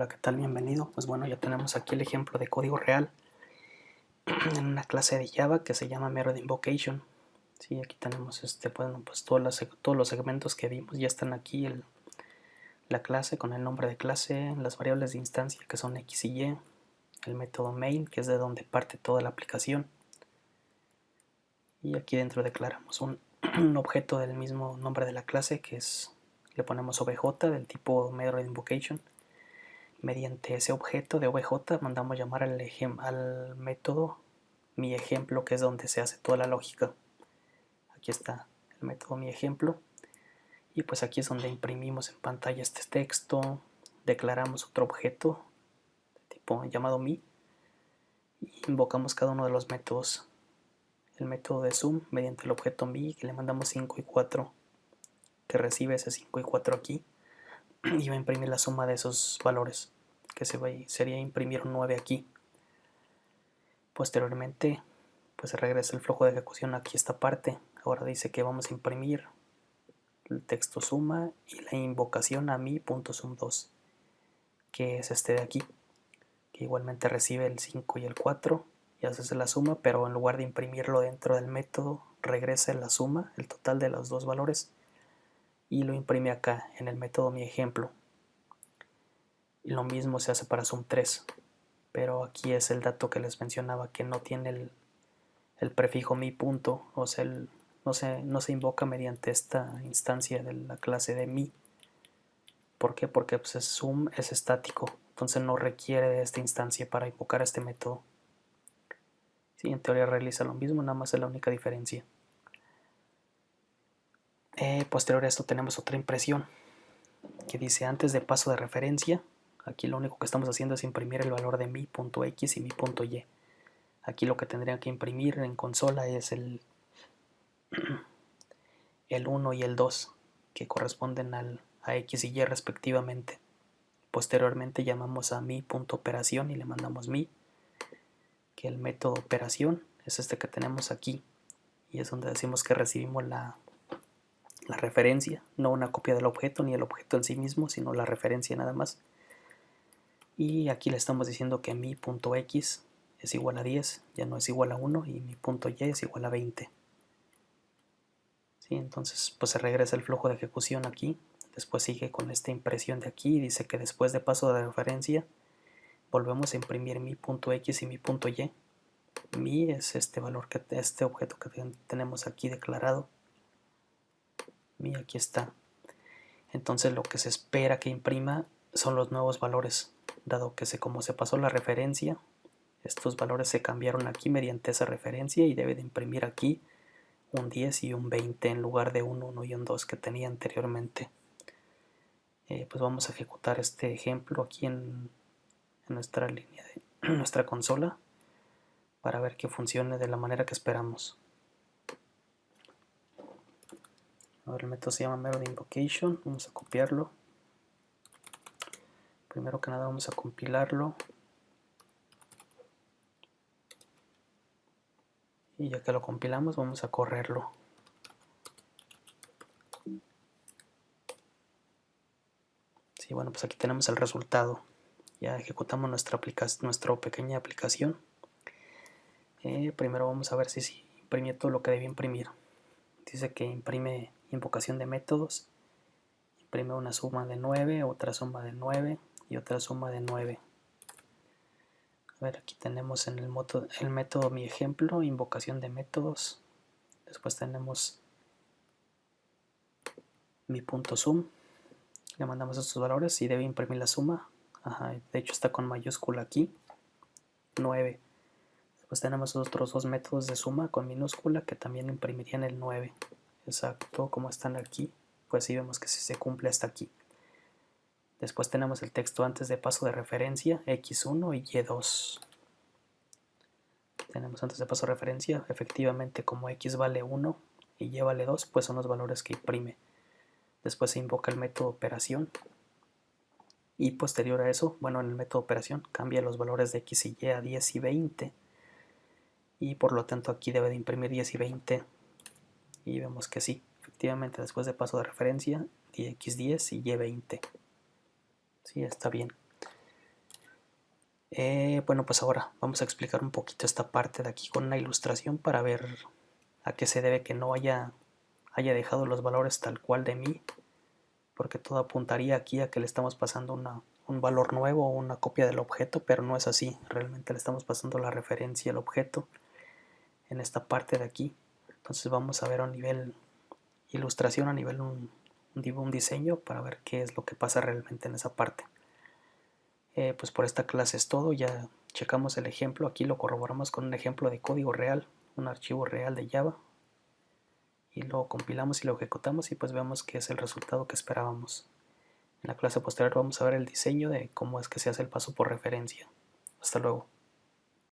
Hola, ¿qué tal? Bienvenido. Pues bueno, ya tenemos aquí el ejemplo de código real en una clase de Java que se llama Method Invocation. Sí, aquí tenemos pues todos los segmentos que vimos ya están aquí, la clase con el nombre de clase, las variables de instancia que son X y Y, el método main, que es de donde parte toda la aplicación. Y aquí dentro declaramos un objeto del mismo nombre de la clase, le ponemos obj del tipo Method Invocation. Mediante ese objeto de obj mandamos llamar al método mi ejemplo, que es donde se hace toda la lógica. Aquí está el método mi ejemplo, y pues aquí es donde imprimimos en pantalla este texto, declaramos otro objeto de tipo llamado mi y invocamos cada uno de los métodos. El método de zoom mediante el objeto mi, que le mandamos 5 y 4, que recibe ese 5 y 4 aquí, y va a imprimir la suma de esos valores, que sería imprimir un 9 aquí. Posteriormente pues se regresa el flujo de ejecución aquí esta parte. Ahora dice que vamos a imprimir el texto suma y la invocación a mi.sum2, que es este de aquí, que igualmente recibe el 5 y el 4 y hace la suma, pero en lugar de imprimirlo dentro del método, regresa la suma, el total de los dos valores, y lo imprime acá en el método mi ejemplo. Y lo mismo se hace para sum3, pero aquí es el dato que les mencionaba, que no tiene el prefijo mi punto, o sea, no se invoca mediante esta instancia de la clase de mi. ¿Por qué? Porque pues sum es estático, entonces no requiere de esta instancia para invocar este método. Sí, en teoría realiza lo mismo, nada más es la única diferencia. Posterior a esto tenemos otra impresión que dice antes de paso de referencia. Aquí lo único que estamos haciendo es imprimir el valor de mi.x y mi.y. Aquí lo que tendrían que imprimir en consola es el 1 y el 2, que corresponden a x y y respectivamente. Posteriormente llamamos a mi.operación y le mandamos mi, que el método operación es este que tenemos aquí, y es donde decimos que recibimos la referencia, no una copia del objeto ni el objeto en sí mismo, sino la referencia nada más. Y aquí le estamos diciendo que mi.x es igual a 10, ya no es igual a 1, y mi.y es igual a 20. ¿Sí? Entonces pues se regresa el flujo de ejecución aquí, después sigue con esta impresión de aquí, y dice que después de paso de referencia volvemos a imprimir mi.x y mi.y. Mi es este valor, este objeto que tenemos aquí declarado. Mi aquí está. Entonces lo que se espera que imprima son los nuevos valores, dado que como se pasó la referencia, estos valores se cambiaron aquí mediante esa referencia y debe de imprimir aquí un 10 y un 20 en lugar de un 1 y un 2 que tenía anteriormente. Pues vamos a ejecutar este ejemplo aquí en nuestra línea de nuestra consola para ver que funcione de la manera que esperamos. Ahora el método se llama Method Invocation, vamos a copiarlo. Primero que nada vamos a compilarlo. Y ya que lo compilamos vamos a correrlo. Sí, bueno, pues aquí tenemos el resultado. Ya ejecutamos nuestra pequeña aplicación. Primero vamos a ver si imprimió todo lo que debía imprimir. Dice que imprime invocación de métodos. Imprime una suma de 9, otra suma de 9 y otra suma de 9. A ver, aquí tenemos en el método mi ejemplo, invocación de métodos. Después tenemos mi punto sum. Le mandamos estos valores y debe imprimir la suma. Ajá, de hecho está con mayúscula aquí. 9. Después tenemos otros dos métodos de suma con minúscula que también imprimirían el 9. Exacto, como están aquí. Pues sí vemos que se cumple hasta aquí. Después tenemos el texto antes de paso de referencia, x1 y y2. Tenemos antes de paso de referencia, efectivamente como x vale 1 y y vale 2, pues son los valores que imprime. Después se invoca el método operación. Y posterior a eso, bueno, en el método operación cambia los valores de x y y a 10 y 20. Y por lo tanto aquí debe de imprimir 10 y 20. Y vemos que sí, efectivamente después de paso de referencia, x10 y y20. Sí, está bien. Bueno, pues ahora vamos a explicar un poquito esta parte de aquí con una ilustración para ver a qué se debe que no haya dejado los valores tal cual de mí, porque todo apuntaría aquí a que le estamos pasando un valor nuevo o una copia del objeto, pero no es así. Realmente le estamos pasando la referencia al objeto en esta parte de aquí. Entonces vamos a ver a nivel ilustración, a nivel un diseño, para ver qué es lo que pasa realmente en esa parte. Pues por esta clase es todo. Ya checamos el ejemplo, aquí lo corroboramos con un ejemplo de código real, un archivo real de Java, y lo compilamos y lo ejecutamos y pues vemos que es el resultado que esperábamos. En la clase posterior vamos a ver el diseño de cómo es que se hace el paso por referencia. Hasta luego.